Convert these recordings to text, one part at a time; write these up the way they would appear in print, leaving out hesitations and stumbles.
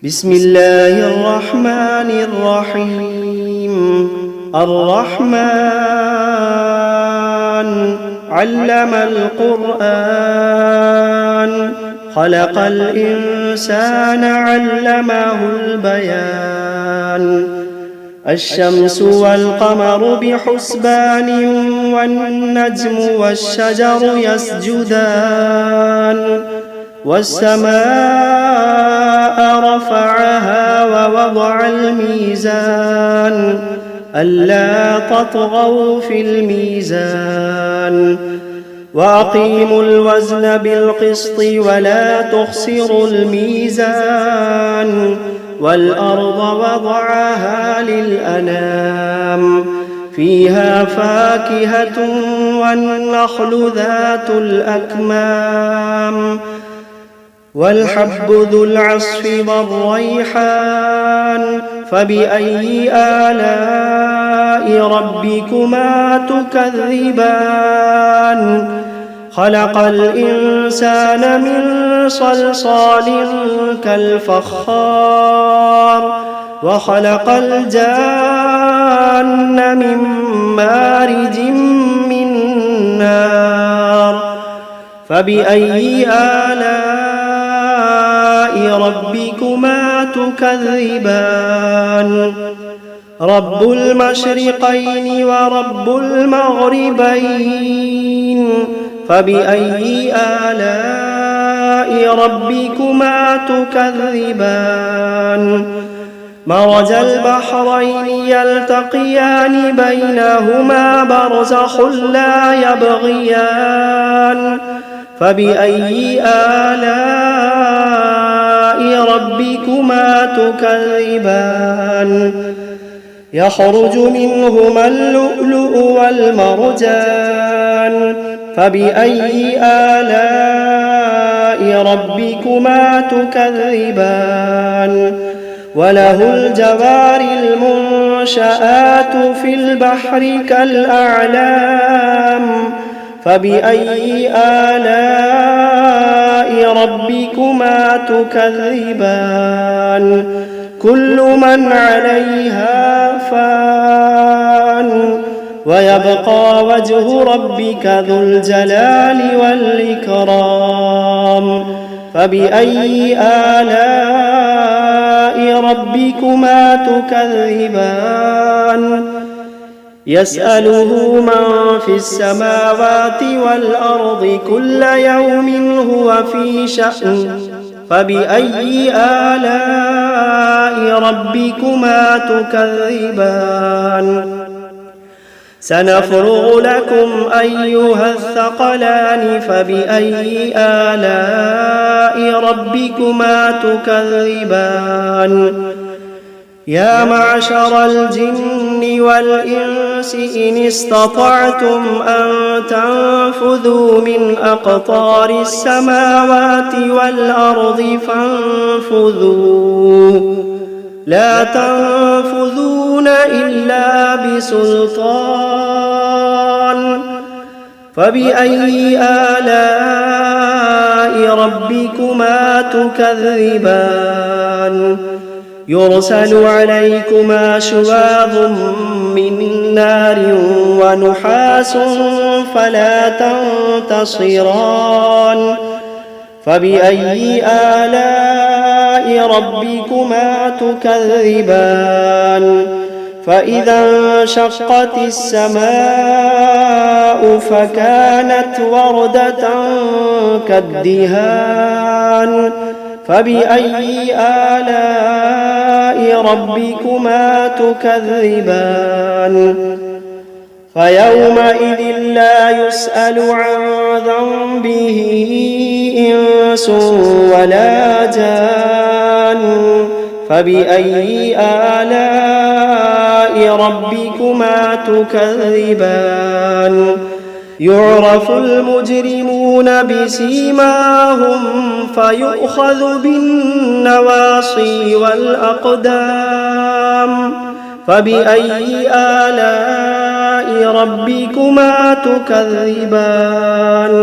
بسم الله الرحمن الرحيم. الرحمن علم القرآن، خلق الإنسان علمه البيان. الشمس والقمر بحسبان، والنجم والشجر يسجدان. والسماء رفعها ووضع الميزان، ألا تطغوا في الميزان. وأقيموا الوزن بالقسط ولا تخسروا الميزان. والأرض وضعها للأنام، فيها فاكهة والنخل ذات الأكمام. والحب ذو العصف والريحان، فبأي آلاء ربكما تكذبان. خلق الإنسان من صلصال كالفخار، وخلق الجان من مارج من نار. فبأي آلاء ربكما تكذبان. رب المشرقين ورب المغربين، فبأي آلاء ربكما تكذبان. مرج البحرين يلتقيان، بينهما برزخ لا يبغيان. فبأي آلاء ربكما تكذبان. يخرج منهما اللؤلؤ والمرجان، فبأي آلاء ربكما تكذبان. وله الجوار المنشآت في البحر كالأعلام، فبأي آلاء ربكما تكذبان. كل من عليها فان، ويبقى وجه ربك ذو الجلال والإكرام. فبأي آلاء ربكما تكذبان. يسأله من في السماوات والأرض كل يوم هو في شأن. فبأي آلاء ربكما تكذبان. سنفرغ لكم أيها الثقلان، فبأي آلاء ربكما تكذبان. يا معشر الجن والإنس إن استطعتم أن تنفذوا من أقطار السماوات والأرض فانفذوا، لا تنفذون إلا بسلطان. فبأي آلاء ربكما تكذبان. يرسل عليكما شواظ من نار ونحاس فلا تنتصران. فبأي آلاء ربكما تكذبان. فإذا انشقت السماء فكانت وردة كالدهان. فبأي آلاء ربكما تكذبان. فيومئذ لا يسأل عن ذنبه إنس ولا جان. فبأي آلاء ربكما تكذبان. يعرف المجرمون بسيماهم فيؤخذ بالنواصي والأقدام. فبأي آلاء ربكما تكذبان.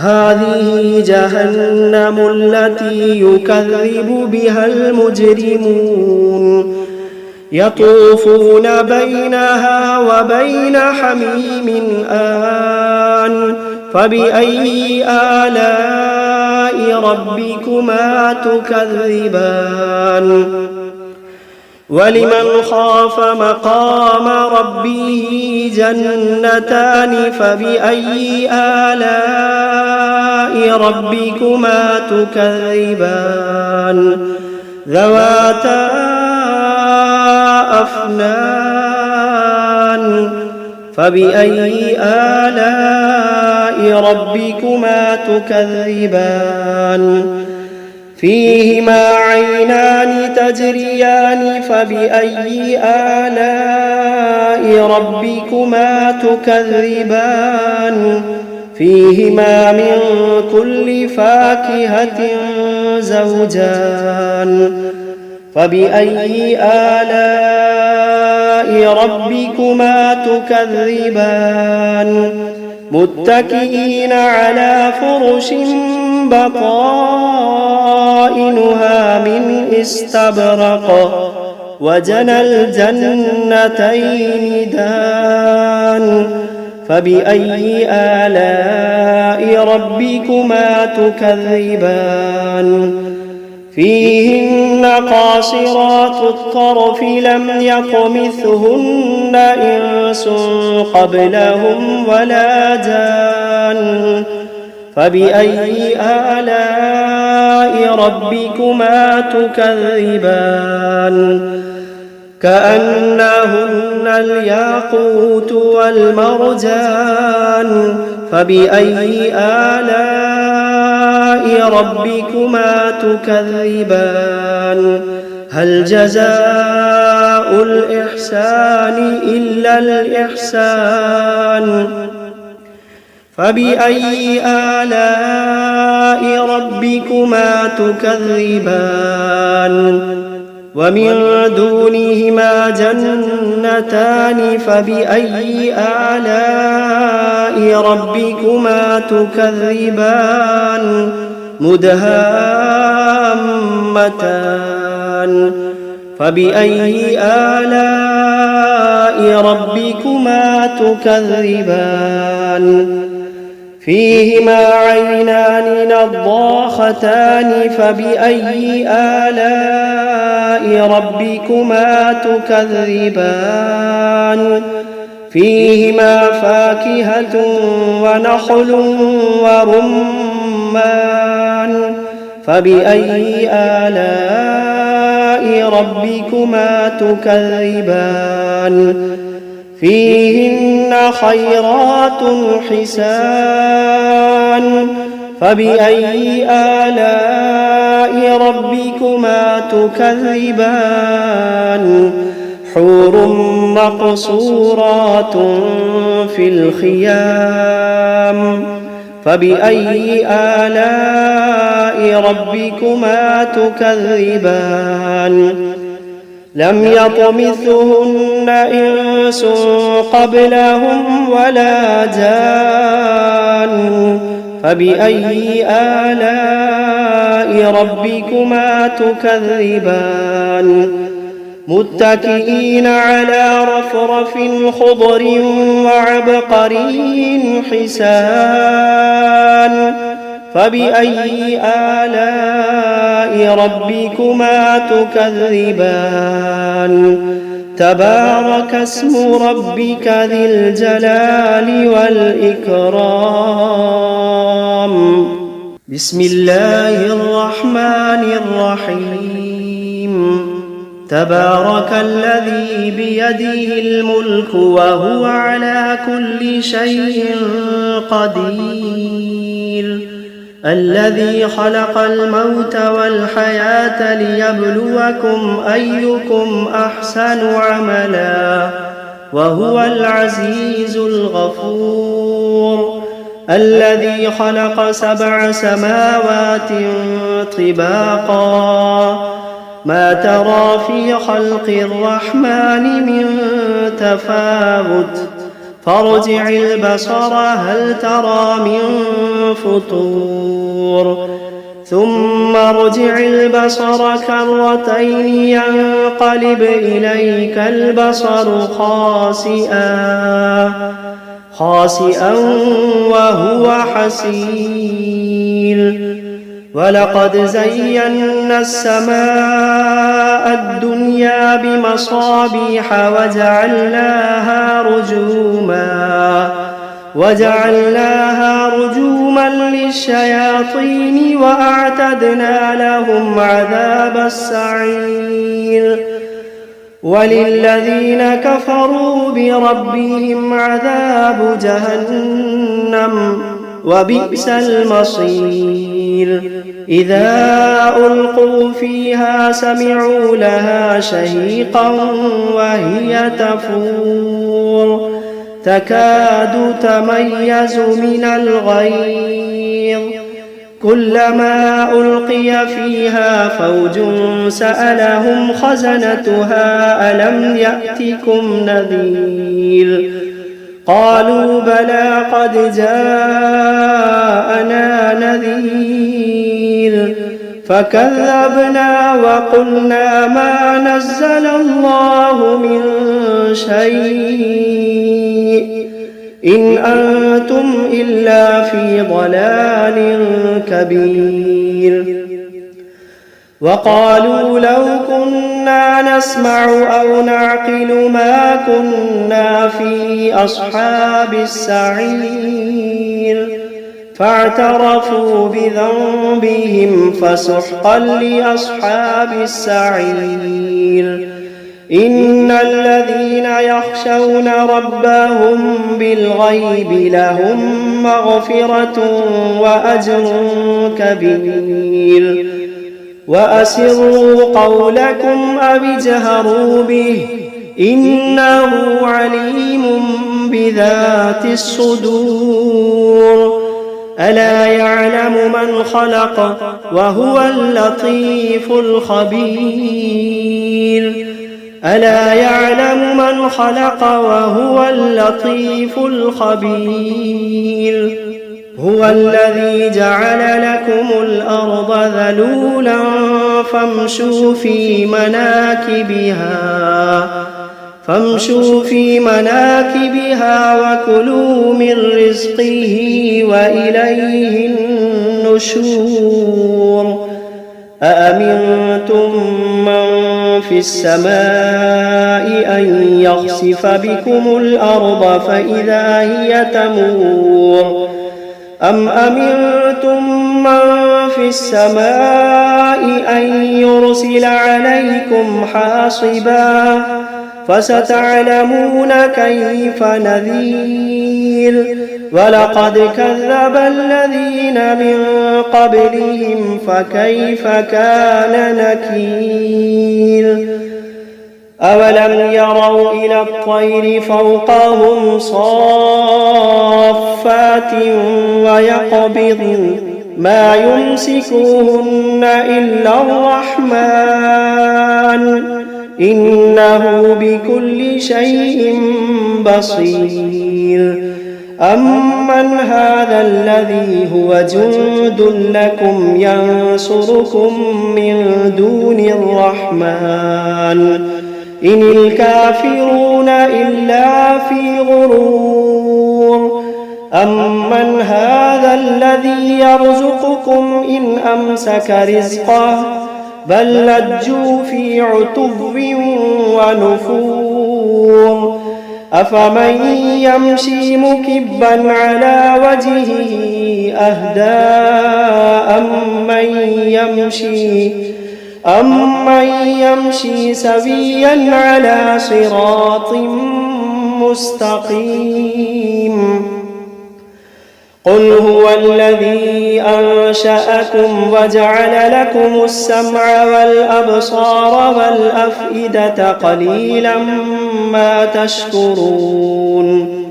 هذه جهنم التي يكذب بها المجرمون يطوفون بينها وبين حميم آن فبأي آلاء ربكما تكذبان ولمن خاف مقام ربه جنتان فبأي آلاء ربكما تكذبان ذواتا أفنان فبأي آلاء ربكما تكذبان فيهما عينان تجريان فبأي آلاء ربكما تكذبان فيهما من كل فاكهة زوجان فبأي آلاء ربكما تكذبان متكئين على فرش بطائنها من استبرق وجنى الجنتين دان فبأي آلاء ربكما تكذبان فيهن قاصرات الطرف لم يطمثهن إنس قبلهم ولا جان فبأي آلاء ربكما تكذبان كأنهن الياقوت والمرجان فبأي آلاء ربكما تكذبان هل جزاء الإحسان إلا الإحسان فبأي آلاء ربكما تكذبان ومن دونهما جنتان فبأي آلاء ربكما تكذبان مدهامتان فبأي آلاء ربكما تكذبان فيهما عينان نضاختان فبأي آلاء ربكما تكذبان فيهما فاكهة ونخل ورمان فبأي آلاء ربكما تكذبان فيهن خيرات حسان فبأي آلاء ربكما تكذبان حور مقصورات في الخيام فبأي آلاء ربكما تكذبان لم يطمثهن إنس قبلهم ولا جان فبأي آلاء ربكما تكذبان متكئين على رفرف خضر وعبقري حسان فبأي آلاء ربكما تكذبان تبارك اسم ربك ذي الجلال والإكرام بسم الله الرحمن الرحيم تبارك الذي بيده الملك وهو على كل شيء قدير الذي خلق الموت والحياة ليبلوكم أيكم أحسن عملا وهو العزيز الغفور الذي خلق 7 سماوات طباقا ما ترى في خلق الرحمن من تفاوت فارجع البصر هل ترى من فطور ثم ارجع البصر كرتين ينقلب إليك البصر خاسئا وهو حسير ولقد زينا السماء الدنيا بمصابيح وجعلناها رجوما للشياطين وأعتدنا لهم عذاب السعير وللذين كفروا بربهم عذاب جهنم وبئس المصير إذا ألقوا فيها سمعوا لها شهيقا وهي تفور تكاد تميز من الغيظ كلما ألقي فيها فوج سألهم خزنتها ألم يأتكم نذير قالوا بلى قد جاءنا نذير فكذبنا وقلنا ما نزل الله من شيء إن أنتم إلا في ضلال كبير وقالوا لو كنا نسمع أو نعقل ما كنا في أصحاب السعير فاعترفوا بذنبهم فسحقا لأصحاب السعير إن الذين يخشون ربهم بالغيب لهم مغفرة وأجر كبير وأسروا قولكم أو اجهروا به إنه عليم بذات الصدور ألا يعلم من خلق وهو اللطيف الخبير ألا يعلم من خلق وهو اللطيف الخبير هو الذي جعل لكم الأرض ذلولا فامشوا في مناكبها وكلوا من رزقه وإليه النشور أأمنتم من في السماء أن يخسف بكم الأرض فإذا هي تمور أم أمنتم من في السماء أن يرسل عليكم حاصبا فستعلمون كيف نذير ولقد كذب الذين من قبلهم فكيف كان نكير أولم يروا إلى الطير فوقهم صافات ويقبضن ما يمسكوهن إلا الرحمن إنه بكل شيء بصير أمن هذا الذي هو جند لكم ينصركم من دون الرحمن إن الكافرون إلا في غرور أمن هذا الذي يرزقكم إن أمسك رزقه بل لجوا في عتو ونفور أفمن يمشي مكبا على وجهه أهدى أمن يمشي سويا على صراط مستقيم قل هو الذي أنشأكم وجعل لكم السمع والأبصار والأفئدة قليلا ما تشكرون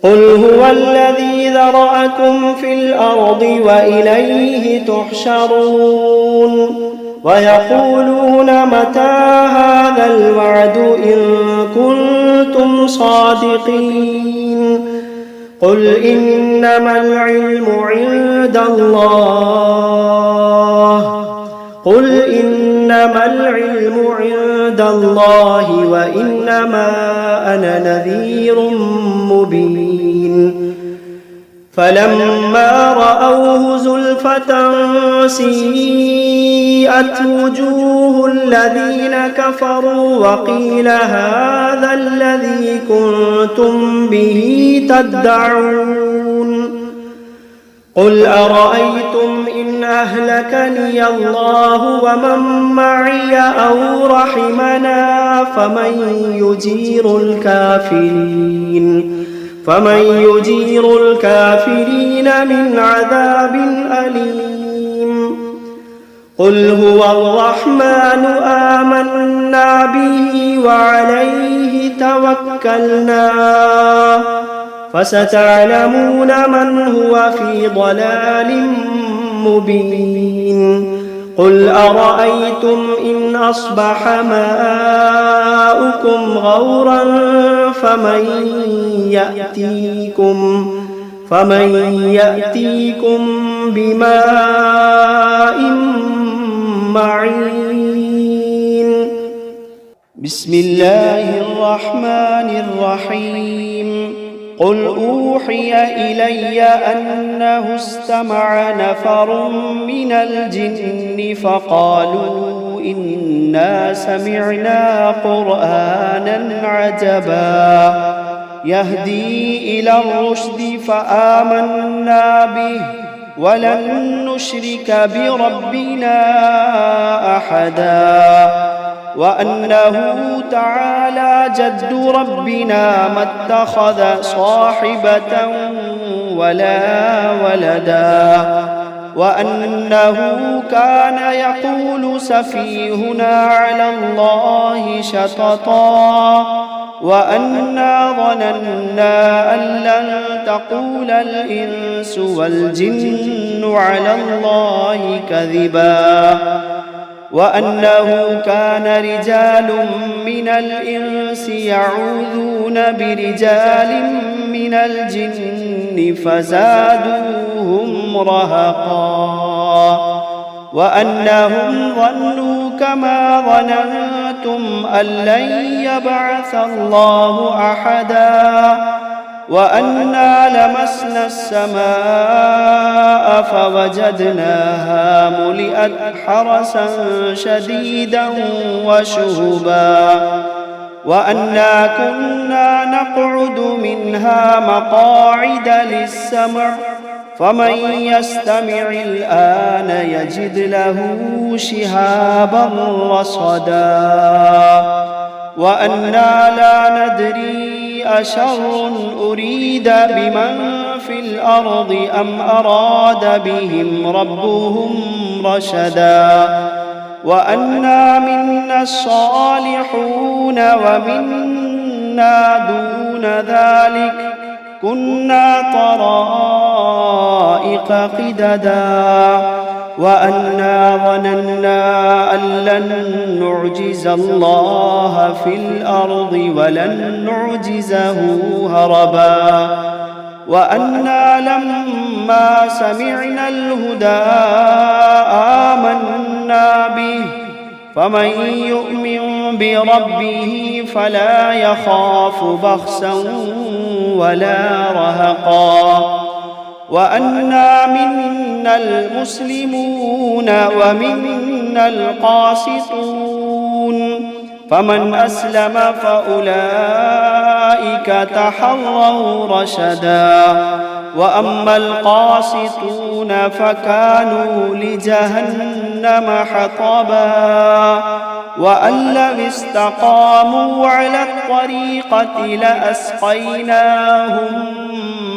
قل هو الذي ذرأكم في الأرض وإليه تحشرون ويقولون متى هذا الوعد إن كنتم كنتم صادقين قل إنما العلم عند الله وإنما أنا نذير مبين فلما رأوه زلفة سيئت وجوه الذين كفروا وقيل هذا الذي كنتم به تدعون قل أرأيتم إن أهلكني الله ومن معي أو رحمنا فمن يجير الكافرين من عذاب أليم قل هو الرحمن آمنا به وعليه توكلنا فستعلمون من هو في ضلال مبين قل أرأيتم إن أصبح ماؤكم غورا فمن يأتيكم بماء معين بسم الله الرحمن الرحيم قل أوحي إلي أنه استمع نفر من الجن فقالوا إنا سمعنا قرآنا عجبا يهدي إلى الرشد فآمنا به ولن نشرك بربنا أحدا وأنه تعالى جد ربنا ما اتخذ صاحبة ولا ولدا وأنه كان يقول سفيهنا على الله شططا وأنا ظننا أن لن تقول الإنس والجن على الله كذبا وأنه كان رجال من الإنس يعوذون برجال من الجن فزادوهم رهقا وأنهم ظنوا كما ظننتم أن لن يبعث الله أحدا وأنا لمسنا السماء فوجدناها ملئت حرسا شديدا وشهبا وأنا كنا نقعد منها مقاعد للسمع فمن يستمع الآن يجد له شهابا رصدا وأنا لا ندري أشر أريد بمن في الأرض أم أراد بهم ربهم رشدا وأنا منا الصالحون ومنا دون ذلك كنا طرائق قددا وأنا ظننا أن لن نعجز الله في الأرض ولن نعجزه هربا وأنا لما سمعنا الهدى آمنا به فمن يؤمن بربه فلا يخاف بخسا ولا رهقا وأنا منا المسلمون ومنا القاسطون فمن أسلم فأولئك تحروا رشدا وأما القاسطون فكانوا لجهنم حطبا وأن لو استقاموا على الطريقة لأسقيناهم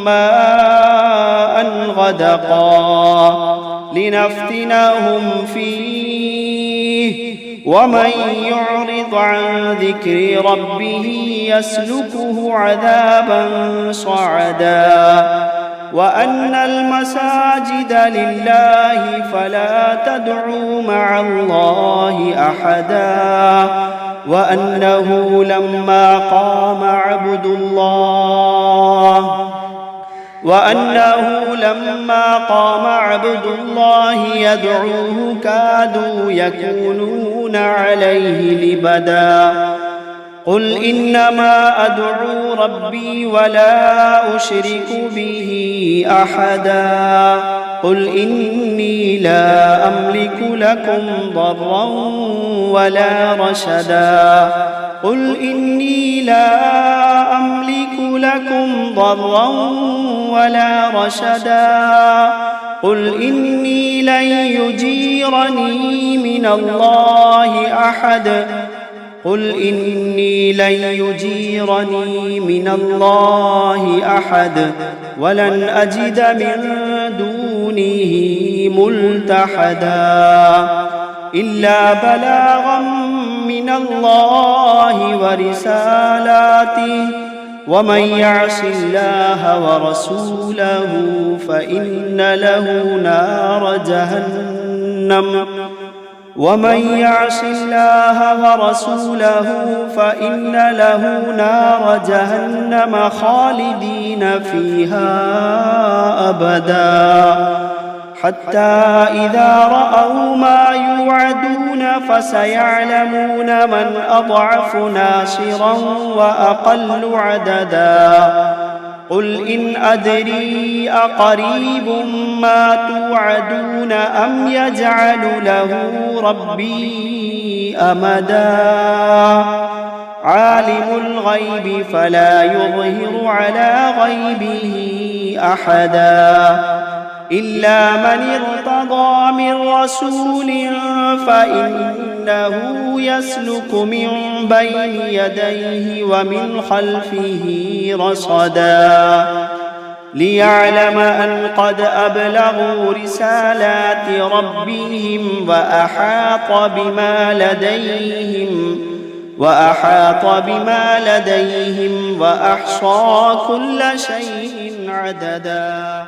ماء غدقا لنفتنهم فيه ومن يعرض عن ذكر ربه يسلكه عذابا صعدا وأن المساجد لله فلا تدعوا مع الله أحدا وأنه لما قام عبد الله يدعوه كادوا يكونون عليه لبدا. قل إنما أدعو ربي ولا أشرك به أحدا. قل إني لا أملك لكم ضرا ولا رشدا. قل إني لا أملك لكم ضرا ولا رشدا. قل إني لن يجيرني من الله أحد. قل إني لن يجيرني من الله أحد ولن أجد من دونه ملتحدا إلا بلاغا من الله ورسالاته ومن يعص الله ورسوله فإن له نار جهنم خالدين فيها أبدا. حتى إذا رأوا ما يوعدون فسيعلمون من أضعف ناصرا وأقل عددا. قل إن أدري أقريب ما توعدون أم يجعل له ربي أمدا. عالم الغيب فلا يظهر على غيبه أحدا إلا من ارتضى من رسول فإنه يسلك من بين يديه ومن خلفه رصدا ليعلم أن قد أبلغوا رسالات ربهم وأحاط بما لديهم وأحصى كل شيء عددا.